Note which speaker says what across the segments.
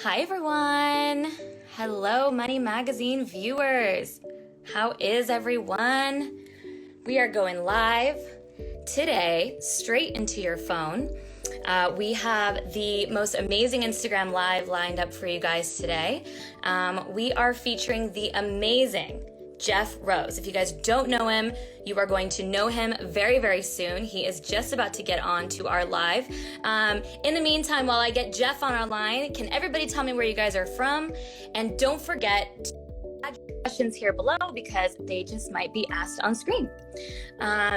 Speaker 1: Hi everyone! Hello Money Magazine viewers! How is everyone? We are going live today, straight into your phone. We have the most amazing Instagram Live lined up for you guys today. We are featuring the amazing Jeff Rose. If you guys don't know him, you are going to know him very, very soon. He is just about to get on to our live. In the meantime, while I get Jeff on our line, can everybody tell me where you guys are from? And don't forget to add your questions here below because they just might be asked on screen.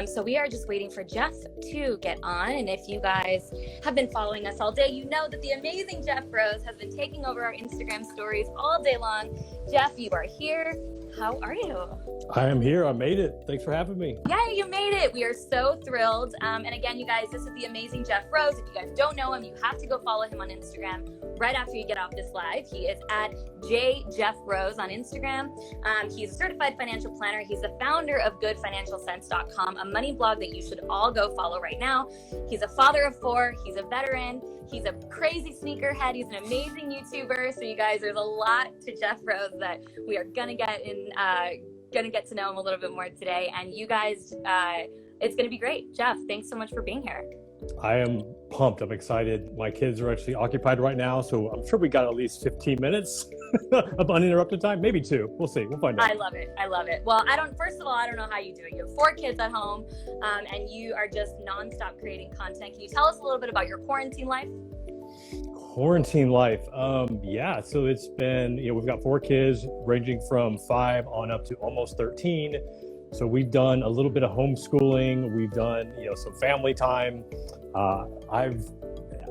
Speaker 1: So we are just waiting for Jeff to get on. And if you guys have been following us all day, you know that the amazing Jeff Rose has been taking over our Instagram stories all day long. Jeff, you are here. How are you?
Speaker 2: I am here. I made it. Thanks for having me.
Speaker 1: Yeah, you made it. We are so thrilled. And again, you guys, this is the amazing Jeff Rose. If you guys don't know him, you have to go follow him on Instagram right after you get off this live. He is at JJeffRose on Instagram. He's a certified financial planner. He's the founder of GoodFinancialSense.com, a money blog that you should all go follow right now. He's a father of 4. He's a veteran. He's a crazy sneakerhead. He's an amazing YouTuber. So you guys, there's a lot to Jeff Rose that we are gonna get to know him a little bit more today. And you guys, it's gonna be great. Jeff, thanks so much for being here.
Speaker 2: I am pumped. I'm excited. My kids are actually occupied right now, so I'm sure we got at least 15 minutes of uninterrupted time, maybe 2. We'll see. We'll find out.
Speaker 1: I love it. I love it. Well, first of all, I don't know how you do it. You have 4 kids at home, and you are just nonstop creating content. Can you tell us a little bit about your quarantine life?
Speaker 2: Quarantine life. Yeah, so it's been, we've got 4 kids ranging from 5 on up to almost 13. So we've done a little bit of homeschooling. We've done, some family time.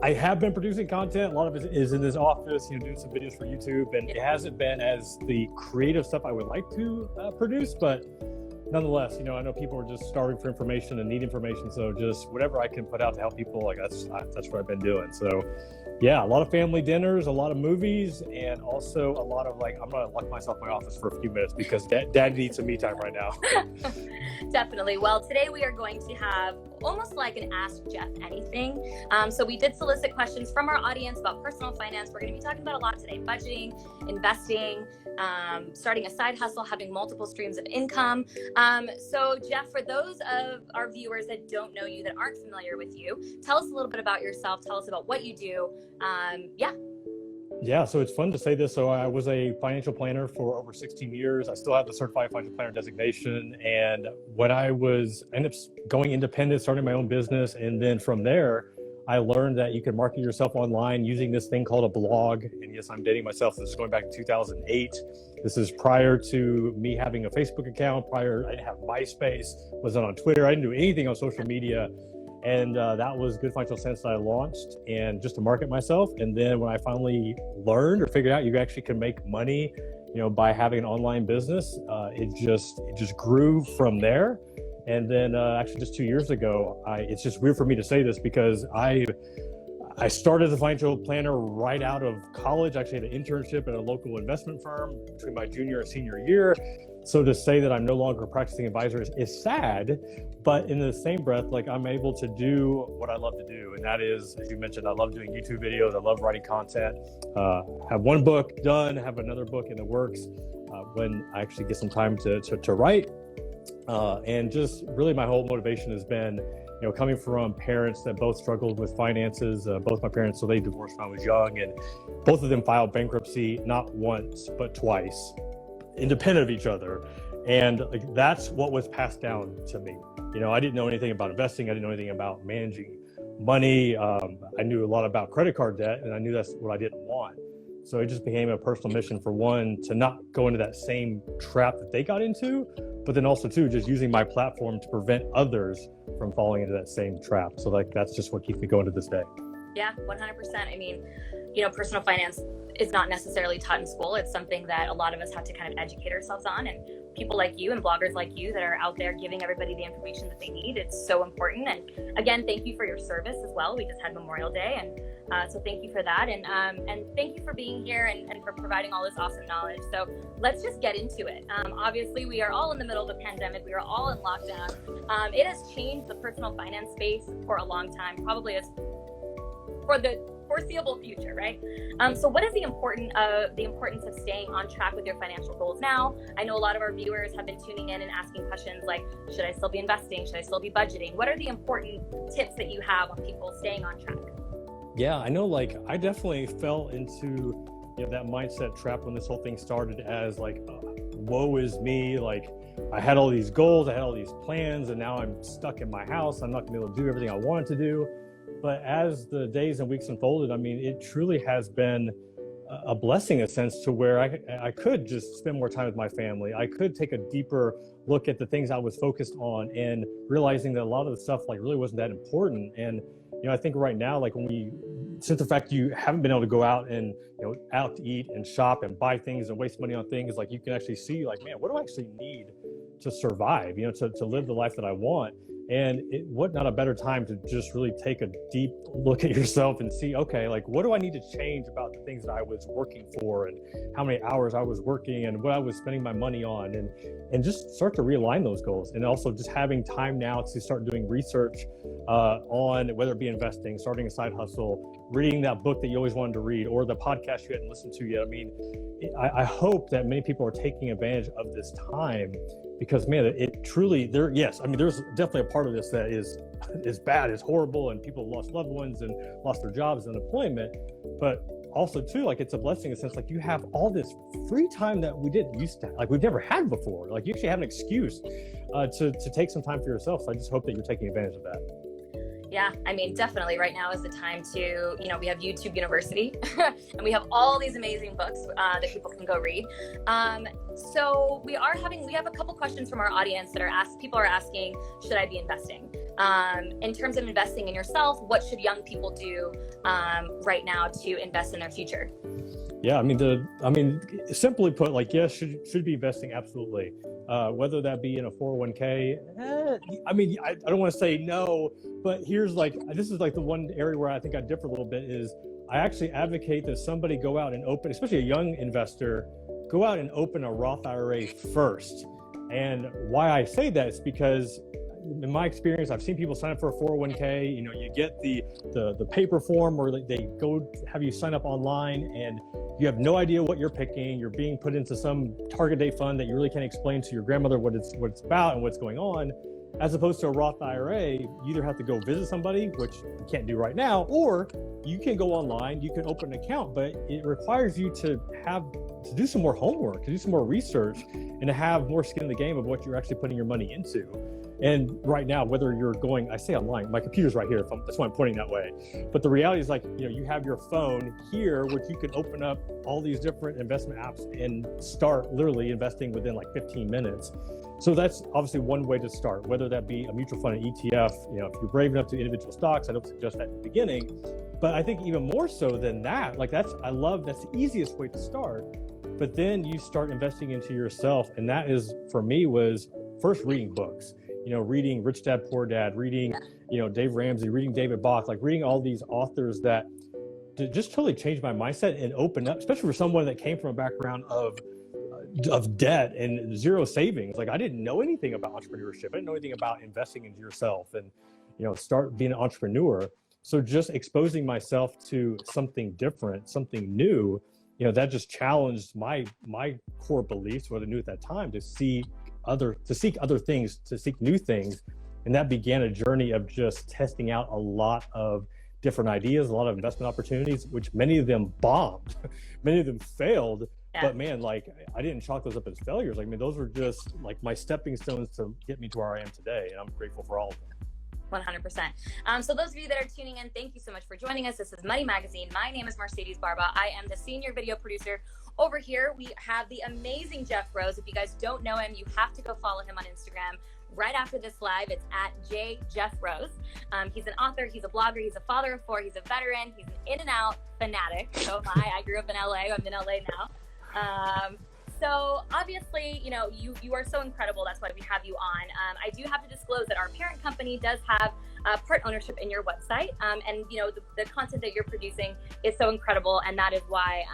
Speaker 2: I have been producing content. A lot of it is in this office, doing some videos for YouTube, and it hasn't been as the creative stuff I would like to produce, but nonetheless, I know people are just starving for information and need information. So just whatever I can put out to help people, that's what I've been doing. So yeah, a lot of family dinners, a lot of movies, and also a lot of I'm going to lock myself in my office for a few minutes because dad needs some me time right now.
Speaker 1: Definitely. Well, today we are going to have almost like an Ask Jeff Anything. So we did solicit questions from our audience about personal finance. We're going to be talking about a lot today: budgeting, investing, starting a side hustle, having multiple streams of income. So Jeff, for those of our viewers that don't know you, that aren't familiar with you, tell us a little bit about yourself. Tell us about what you do.
Speaker 2: Yeah, so it's fun to say this. So I was a financial planner for over 16 years. I still have the certified financial planner designation. And when I ended up going independent, starting my own business, and then from there, I learned that you can market yourself online using this thing called a blog. And yes, I'm dating myself. This is going back to 2008. This is prior to me having a Facebook account. I didn't have MySpace, wasn't on Twitter. I didn't do anything on social media. And that was Good Financial Sense that I launched, and just to market myself. And then when I finally learned or figured out you actually can make money, by having an online business, it just grew from there. And then actually just 2 years ago, it's just weird for me to say this because I started as a financial planner right out of college. I actually had an internship at a local investment firm between my junior and senior year. So to say that I'm no longer a practicing advisor is sad, but in the same breath, I'm able to do what I love to do. And that is, as you mentioned, I love doing YouTube videos. I love writing content. Have one book done, have another book in the works when I actually get some time to write. And just really my whole motivation has been, coming from parents that both struggled with finances. Both my parents, so they divorced when I was young, and both of them filed bankruptcy, not once, but twice, independent of each other. And that's what was passed down to me. I didn't know anything about investing. I didn't know anything about managing money. I knew a lot about credit card debt, and I knew that's what I didn't want. So it just became a personal mission for one, to not go into that same trap that they got into, but then also too, just using my platform to prevent others from falling into that same trap. So that's just what keeps me going to this day.
Speaker 1: Yeah, 100%. I mean, personal finance is not necessarily taught in school. It's something that a lot of us have to kind of educate ourselves on, and people like you and bloggers like you that are out there giving everybody the information that they need. It's so important. And again, thank you for your service as well. We just had Memorial Day, and so thank you for that. And thank you for being here and for providing all this awesome knowledge. So let's just get into it. Obviously, we are all in the middle of a pandemic. We are all in lockdown. It has changed the personal finance space for a long time, probably as for the foreseeable future, right? So what is the importance of staying on track with your financial goals now? I know a lot of our viewers have been tuning in and asking questions like, should I still be investing? Should I still be budgeting? What are the important tips that you have on people staying on track?
Speaker 2: Yeah, I know, like, I definitely fell into, that mindset trap when this whole thing started as like, woe is me. Like, I had all these goals, I had all these plans, and now I'm stuck in my house. I'm not gonna be able to do everything I wanted to do. But as the days and weeks unfolded, I mean, it truly has been a blessing in a sense to where I could just spend more time with my family. I could take a deeper look at the things I was focused on and realizing that a lot of the stuff like really wasn't that important. And, I think right now, like since the fact you haven't been able to go out and, out to eat and shop and buy things and waste money on things, like you can actually see like, man, what do I actually need to survive, to live the life that I want? And what not a better time to just really take a deep look at yourself and see, okay, like what do I need to change about the things that I was working for and how many hours I was working and what I was spending my money on, and just start to realign those goals. And also just having time now to start doing research on whether it be investing, starting a side hustle, reading that book that you always wanted to read, or the podcast you hadn't listened to yet. I mean, I hope that many people are taking advantage of this time, because man, it truly, there's definitely a part of this that is bad, is horrible, and people lost loved ones and lost their jobs and unemployment. But also too, like, it's a blessing in a sense, like you have all this free time that we didn't used to, like we've never had before. Like you actually have an excuse to take some time for yourself. So I just hope that you're taking advantage of that.
Speaker 1: Yeah, I mean, definitely right now is the time to, we have YouTube University and we have all these amazing books that people can go read. So we have a couple questions from our audience that people are asking, should I be investing? In terms of investing in yourself, what should young people do right now to invest in their future?
Speaker 2: Yeah, I mean, simply put, like, yes, should be investing, absolutely. Whether that be in a 401k, I don't want to say no, but this is like the one area where I think I differ a little bit is I actually advocate that somebody go out and open, especially a young investor, go out and open a Roth IRA first. And why I say that is because in my experience, I've seen people sign up for a 401k, you get the paper form, or they go have you sign up online and you have no idea what you're picking. You're being put into some target date fund that you really can't explain to your grandmother what it's about and what's going on. As opposed to a Roth IRA, you either have to go visit somebody, which you can't do right now, or you can go online, you can open an account, but it requires you to do some more homework, to do some more research, and to have more skin in the game of what you're actually putting your money into. And right now, whether you're going, I say online, my computer's right here, that's why I'm pointing that way. But the reality is, like, you have your phone here, which you can open up all these different investment apps and start literally investing within like 15 minutes. So that's obviously one way to start, whether that be a mutual fund, an ETF. If you're brave enough to individual stocks, I don't suggest that at the beginning. But I think even more so than that, like that's the easiest way to start. But then you start investing into yourself. And that is, for me, was first reading books. Reading Rich Dad, Poor Dad, reading, Dave Ramsey, reading David Bach, like reading all these authors that just totally changed my mindset and opened up, especially for someone that came from a background of debt and zero savings. Like I didn't know anything about entrepreneurship. I didn't know anything about investing into yourself and, start being an entrepreneur. So just exposing myself to something different, something new, that just challenged my core beliefs, what I knew at that time, to seek other things, to seek new things. And that began a journey of just testing out a lot of different ideas, a lot of investment opportunities, which many of them bombed, many of them failed. Yeah. But man, like I didn't chalk those up as failures. Like, those were just like my stepping stones to get me to where I am today. And I'm grateful for all of them.
Speaker 1: 100%. So those of you that are tuning in, thank you so much for joining us. This is Money Magazine. My name is Mercedes Barba. I am the senior video producer. Over here, we have the amazing Jeff Rose. If you guys don't know him, you have to go follow him on Instagram. Right after this live, it's at @JJeffRose. He's an author, he's a blogger, he's a father of 4, he's a veteran, he's an in and out fanatic. So am I. I grew up in LA, I'm in LA now. So obviously, you are so incredible. That's why we have you on. I do have to disclose that our parent company does have part ownership in your website. And the content that you're producing is so incredible. And that is why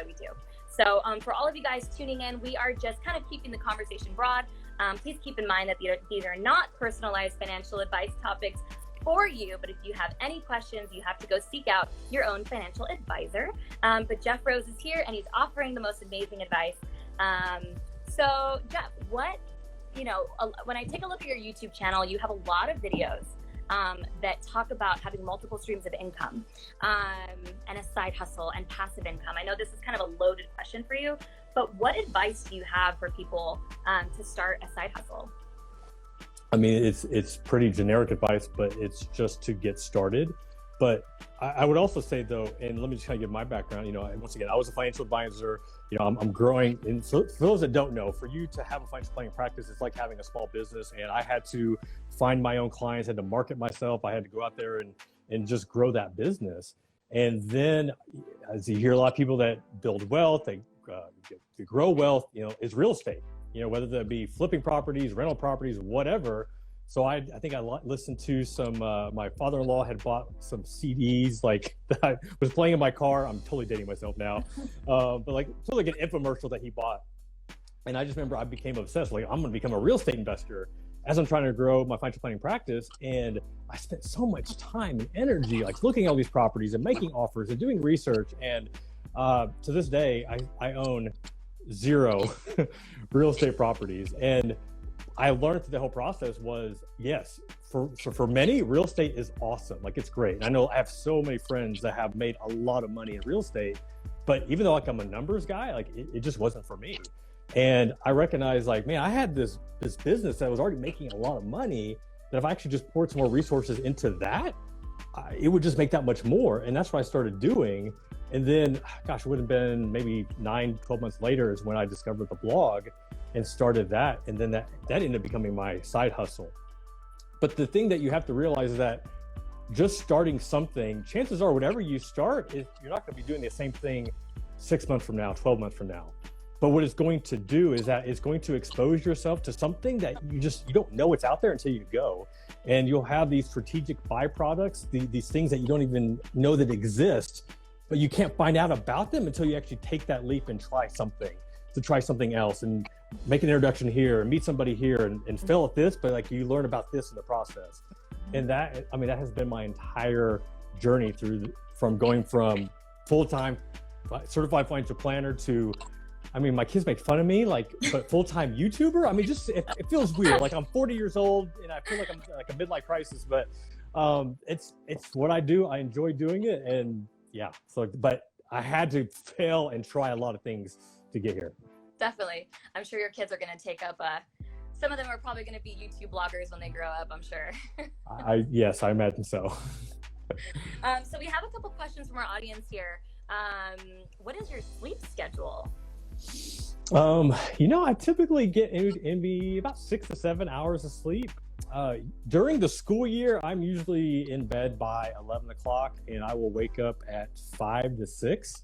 Speaker 1: we do. So for all of you guys tuning in, we are just kind of keeping the conversation broad. Please keep in mind that these are not personalized financial advice topics for you. But if you have any questions, you have to go seek out your own financial advisor. But Jeff Rose is here and he's offering the most amazing advice. So Jeff, when I take a look at your YouTube channel, you have a lot of videos that talk about having multiple streams of income and a side hustle and passive income. I know this is kind of a loaded question for you, but what advice do you have for people to start a side hustle?
Speaker 2: I mean, it's pretty generic advice, but it's just to get started. But I would also say though, and let me just kind of give my background, once again, I was a financial advisor, I'm growing. And so for those that don't know, for you to have a financial planning practice, it's like having a small business. And I had to find my own clients, had to market myself. I had to go out there and just grow that business. And then as you hear a lot of people that build wealth, they grow wealth, is real estate, whether that be flipping properties, rental properties, whatever. So I think I listened to some, my father-in-law had bought some CDs like that I was playing in my car. I'm totally dating myself now. But like an infomercial that he bought. And I just remember I became obsessed. Like, I'm going to become a real estate investor as I'm trying to grow my financial planning practice. And I spent so much time and energy, like looking at all these properties and making offers and doing research. And to this day, I own 0 real estate properties. And I learned through the whole process was, yes, for many, real estate is awesome. Like, it's great. And I know I have so many friends that have made a lot of money in real estate, but even though like I'm a numbers guy, like it just wasn't for me. And I recognized like, man, I had this business that was already making a lot of money, that if I actually just poured some more resources into that, it would just make that much more. And that's what I started doing. And then, gosh, it would have been maybe 9-12 months later is when I discovered the blog and started that. And then that ended up becoming my side hustle. But the thing that you have to realize is that just starting something, chances are whatever you start, you're not going to be doing the same thing 6 months from now, 12 months from now. But what it's going to do is that it's going to expose yourself to something that you don't know it's out there until you go. And you'll have these strategic byproducts, these things that you don't even know that exist, but you can't find out about them until you actually take that leap and try something else and make an introduction here and meet somebody here and fail at this, but like you learn about this in the process. And that has been my entire journey from going from full-time certified financial planner to, my kids make fun of me, but full-time YouTuber. Just, it feels weird. Like, I'm 40 years old and I feel like I'm like a midlife crisis, but it's what I do. I enjoy doing it. And yeah, but I had to fail and try a lot of things to get here.
Speaker 1: Definitely. I'm sure your kids are going to take up, some of them are probably going to be YouTube bloggers when they grow up, I'm sure.
Speaker 2: Yes, I imagine so.
Speaker 1: So we have a couple questions from our audience here. What is your sleep schedule?
Speaker 2: I typically get in about 6 to 7 hours of sleep. During the school year, I'm usually in bed by 11 o'clock and I will wake up at 5 to 6.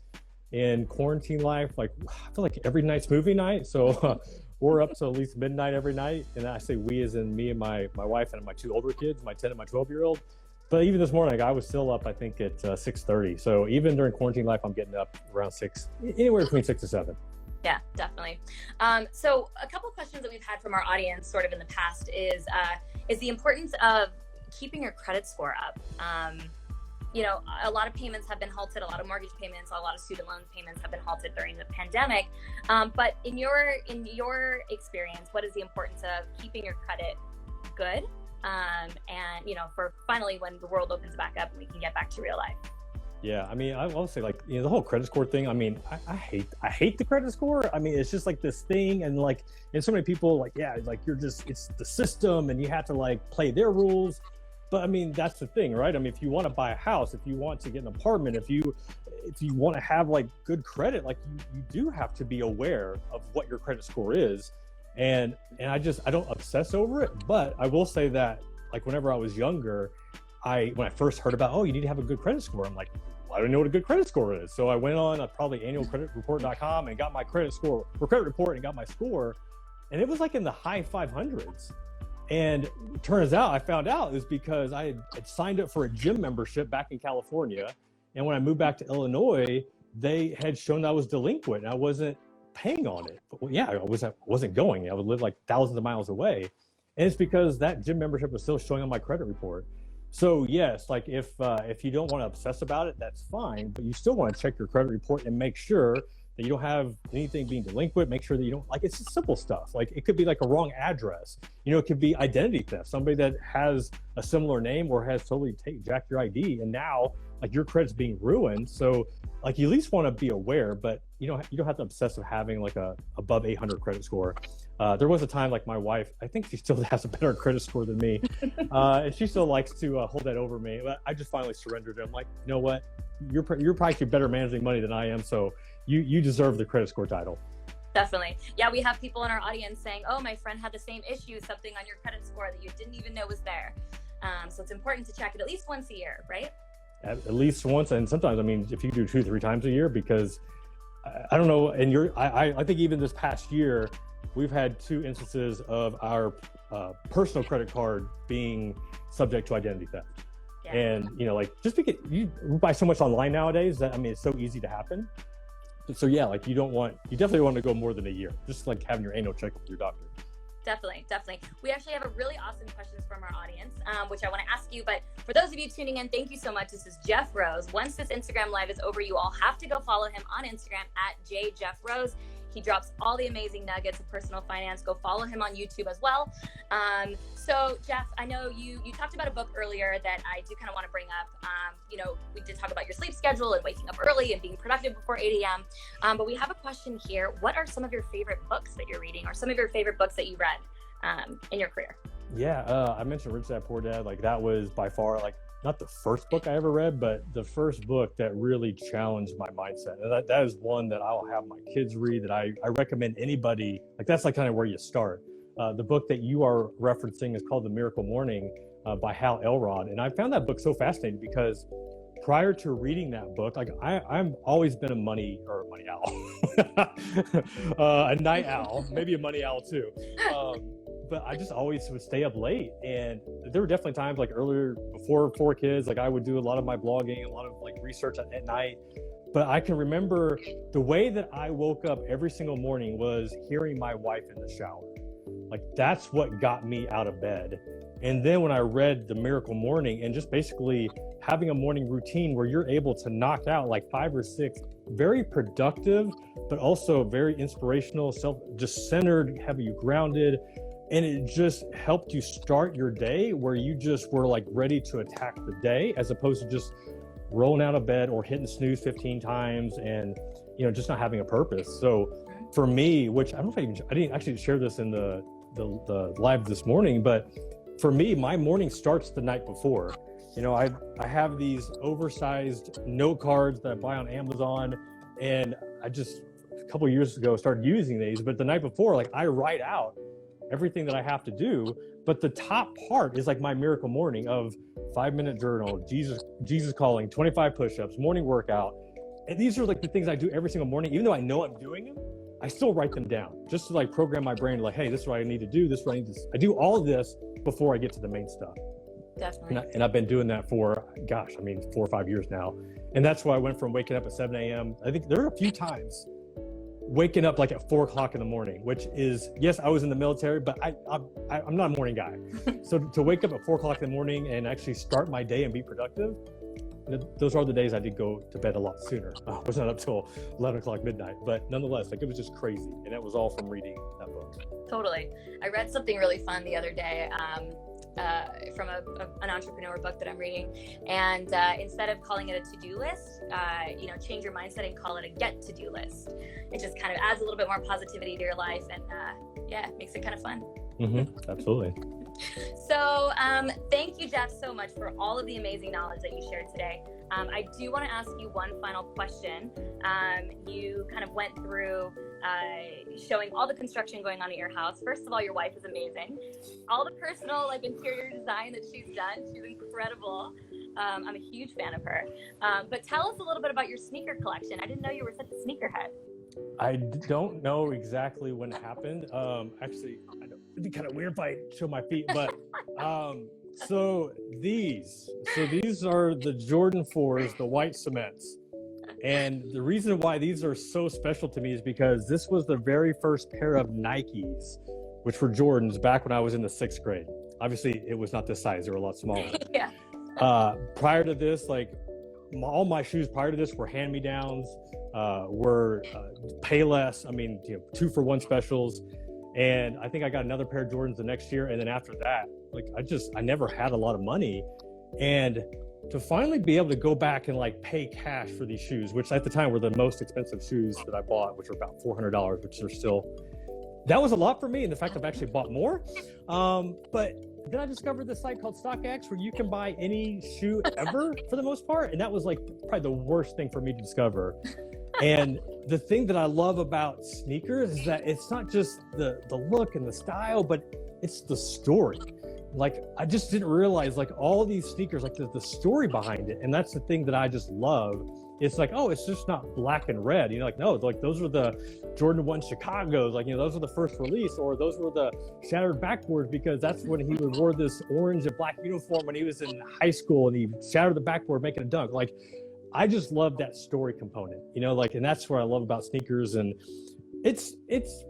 Speaker 2: In quarantine life, I feel like every night's movie night. So we're up to at least midnight every night. And I say we as in me and my wife and my 2 older kids, my 10 and my 12-year-old. But even this morning, I was still up, I think at 6:30. So even during quarantine life, I'm getting up around 6, anywhere between 6 to 7.
Speaker 1: Yeah, definitely. So a couple of questions that we've had from our audience sort of in the past is the importance of keeping your credit score up. A lot of payments have been halted, a lot of mortgage payments, a lot of student loan payments have been halted during the pandemic. But in your experience, what is the importance of keeping your credit good? And, for finally when the world opens back up and we can get back to real life.
Speaker 2: Yeah, I will say the whole credit score thing. I hate the credit score. It's just like this thing, and so many people it's the system, and you have to play their rules. But that's the thing, right? If you want to buy a house, if you want to get an apartment, if you want to have good credit, you do have to be aware of what your credit score is. And I don't obsess over it, but I will say that whenever I was younger, when I first heard about, you need to have a good credit score, I'm like, I don't know what a good credit score is. So I went on probably annualcreditreport.com and got my credit report and got my score. And it was in the high 500s. And it turns out, I found out, is because I had signed up for a gym membership back in California. And when I moved back to Illinois, they had shown I was delinquent and I wasn't paying on it. But I wasn't going. I would live thousands of miles away. And it's because that gym membership was still showing on my credit report. So yes, like if you don't want to obsess about it, that's fine, but you still want to check your credit report and make sure that you don't have anything being delinquent. Make sure that you don't, like, it's just simple stuff. Like it could be like a wrong address. It could be identity theft. Somebody that has a similar name or has totally jacked your ID, and now like your credit's being ruined. So like you at least want to be aware, but you don't have to obsess of having like a above 800 credit score. There was a time, like my wife, I think she still has a better credit score than me, and she still likes to hold that over me. But I just finally surrendered. I'm like, you know what? You're probably better managing money than I am, so you deserve the credit score title.
Speaker 1: Definitely. Yeah, we have people in our audience saying, oh, my friend had the same issue, something on your credit score that you didn't even know was there. So it's important to check it at least once a year, right?
Speaker 2: At least once, and sometimes, I mean, if you do 2-3 times a year, because I don't know, and I think even this past year, we've had 2 instances of our personal credit card being subject to identity theft. Yeah. And like, just because you buy so much online nowadays that, I mean, it's so easy to happen. So yeah, like you definitely want to go more than a year, just like having your annual checkup with your doctor.
Speaker 1: Definitely. We actually have a really awesome questions from our audience, which I want to ask you. But for those of you tuning in, thank you so much. This is Jeff Rose. Once this Instagram live is over, you all have to go follow him on Instagram at @JJeffRose. He drops all the amazing nuggets of personal finance. Go follow him on YouTube as well. So Jeff, I know you talked about a book earlier that I do kind of want to bring up. We did talk about your sleep schedule and waking up early and being productive before 8 a.m. But we have a question here. What are some of your favorite books that you're reading, or some of your favorite books that you read in your career?
Speaker 2: Yeah, I mentioned Rich Dad Poor Dad. Like that was by far like not the first book I ever read, but the first book that really challenged my mindset. And that is one that I'll have my kids read, that I recommend anybody. Like that's like kind of where you start. The book that you are referencing is called The Miracle Morning by Hal Elrod. And I found that book so fascinating because prior to reading that book, like I've always been a money owl, a night owl, maybe a money owl too. But I just always would stay up late. And there were definitely times like earlier, before 4 kids, like I would do a lot of my blogging, a lot of like research at night. But I can remember the way that I woke up every single morning was hearing my wife in the shower. Like that's what got me out of bed. And then when I read The Miracle Morning, and just basically having a morning routine where you're able to knock out like 5 or 6 very productive, but also very inspirational, just centered, have you grounded. And it just helped you start your day where you just were like ready to attack the day, as opposed to just rolling out of bed or hitting snooze 15 times and, just not having a purpose. So for me, which I didn't actually share this in the live this morning, but for me, my morning starts the night before. I have these oversized note cards that I buy on Amazon, and I just a couple of years ago started using these. But the night before, like I write out everything that I have to do. But the top part is like my miracle morning of 5-minute journal, Jesus calling, 25 push-ups, morning workout. And these are like the things I do every single morning. Even though I know I'm doing them, I still write them down just to like program my brain like, hey, this is what I need to do. This is what I need to, I do all of this before I get to the main stuff.
Speaker 1: Definitely.
Speaker 2: And I've been doing that for, 4 or 5 years now. And that's why I went from waking up at 7 a.m. I think there were a few times waking up like at 4 o'clock in the morning, which is, yes, I was in the military, but I'm not a morning guy. So to wake up at 4 o'clock in the morning and actually start my day and be productive, those are the days I did go to bed a lot sooner. I was not up till 11 o'clock midnight, but nonetheless, like it was just crazy. And it was all from reading that book.
Speaker 1: Totally. I read something really fun the other day from an entrepreneur book that I'm reading. And instead of calling it a to-do list, change your mindset and call it a get-to-do list. It just kind of adds a little bit more positivity to your life, and makes it kind of fun.
Speaker 2: Mm-hmm. Absolutely.
Speaker 1: So thank you, Jeff, so much for all of the amazing knowledge that you shared today. I do want to ask you one final question. You kind of went through showing all the construction going on at your house. First of all, your wife is amazing. All the personal interior design that she's done, she's incredible. I'm a huge fan of her. But tell us a little bit about your sneaker collection. I didn't know you were such a sneakerhead.
Speaker 2: I don't know exactly when it happened. Actually, it'd be kind of weird if I show my feet, but so these are the Jordan 4s, the white cements. And the reason why these are so special to me is because this was the very first pair of Nikes, which were Jordans, back when I was in the 6th grade. Obviously, it was not this size; they were a lot smaller.
Speaker 1: Yeah.
Speaker 2: Prior to this, like all my shoes prior to this were hand-me-downs, were pay less. I mean, 2-for-1 specials. And I think I got another pair of Jordans the next year. And then after that, like I never had a lot of money. And to finally be able to go back and like pay cash for these shoes, which at the time were the most expensive shoes that I bought, which were about $400, which are still, that was a lot for me. And the fact I've actually bought more. But then I discovered this site called StockX where you can buy any shoe ever for the most part. And that was like probably the worst thing for me to discover. And the thing that I love about sneakers is that it's not just the look and the style, but it's the story. Like, I just didn't realize like all these sneakers, like the story behind it. And that's the thing that I just love. It's like, oh, it's just not black and red. Like, no, like those were the Jordan 1 Chicagos. Like, those were the first release, or those were the shattered backboards, because that's when he wore this orange and black uniform when he was in high school and he shattered the backboard making a dunk. Like, I just love that story component, like, and that's what I love about sneakers. And it's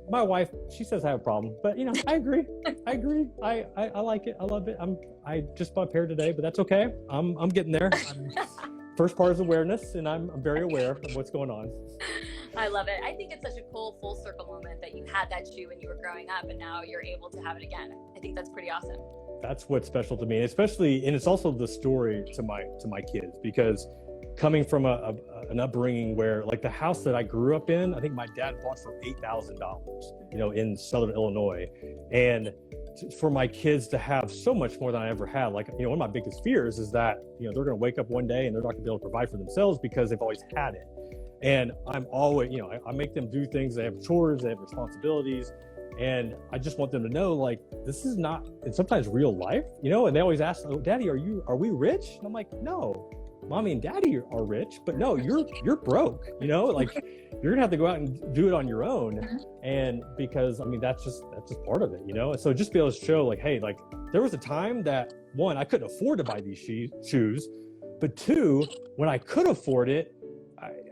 Speaker 2: my wife, she says I have a problem, but I agree. I like it. I love it. I just bought a pair today, but that's okay. I'm getting there. First part is awareness, and I'm very aware of what's going on.
Speaker 1: I love it. I think it's such a cool full circle moment that you had that shoe when you were growing up and now you're able to have it again. I think that's pretty awesome.
Speaker 2: That's what's special to me, especially, and it's also the story to my kids, because coming from an upbringing where, like, the house that I grew up in, I think my dad bought for $8,000, in Southern Illinois. And for my kids to have so much more than I ever had, like, one of my biggest fears is that, they're going to wake up one day and they're not going to be able to provide for themselves because they've always had it. And I'm always, I make them do things. They have chores, they have responsibilities. And I just want them to know, like, this is not, and sometimes real life, and they always ask, oh, Daddy, are we rich? And I'm like, no. Mommy and Daddy are rich, but no, you're broke, like you're gonna have to go out and do it on your own. And because that's just part of it, and so just be able to show, like, hey, like, there was a time that, one, I couldn't afford to buy these shoes, but two, when I could afford it,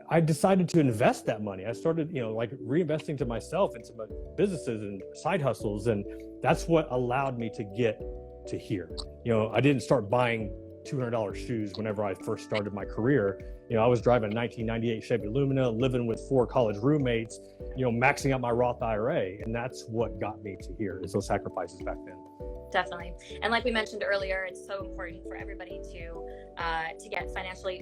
Speaker 2: I decided to invest that money. I started, like, reinvesting to myself into my businesses and side hustles, and that's what allowed me to get to here. I didn't start buying $200 shoes whenever I first started my career. I was driving a 1998 Chevy Lumina, living with 4 college roommates, maxing out my Roth IRA. And that's what got me to here, is those sacrifices back then.
Speaker 1: Definitely. And like we mentioned earlier, it's so important for everybody to get financially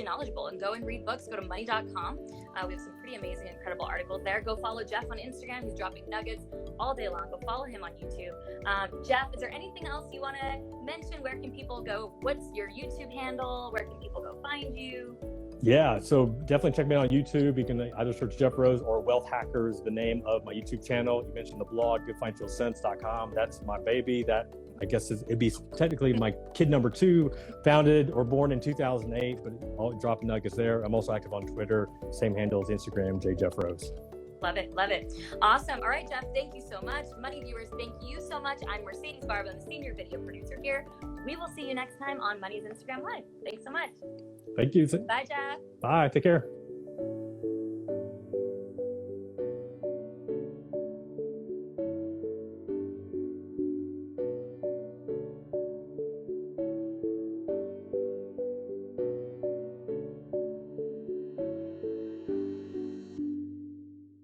Speaker 1: knowledgeable and go and read books. Go to money.com. We have some pretty amazing, incredible articles there. Go follow Jeff on Instagram. He's dropping nuggets all day long. Go follow him on YouTube. Jeff, is there anything else you want to mention? Where can people go? What's your YouTube handle? Where can people go find you?
Speaker 2: Yeah, so definitely check me out on YouTube. You can either search Jeff Rose or Wealth Hackers, the name of my YouTube channel. You mentioned the blog, goodfinancialsense.com. That's my baby. That, I guess, it'd be technically my kid number 2, founded or born in 2008, but I'll drop nuggets there. I'm also active on Twitter, same handle as Instagram, JJeffRose.
Speaker 1: Love it. Love it. Awesome. All right, Jeff, thank you so much. Money viewers, thank you so much. I'm Mercedes Barba, the senior video producer here. We will see you next time on Money's Instagram Live. Thanks so much.
Speaker 2: Thank you.
Speaker 1: Bye, Jeff.
Speaker 2: Bye. Take care.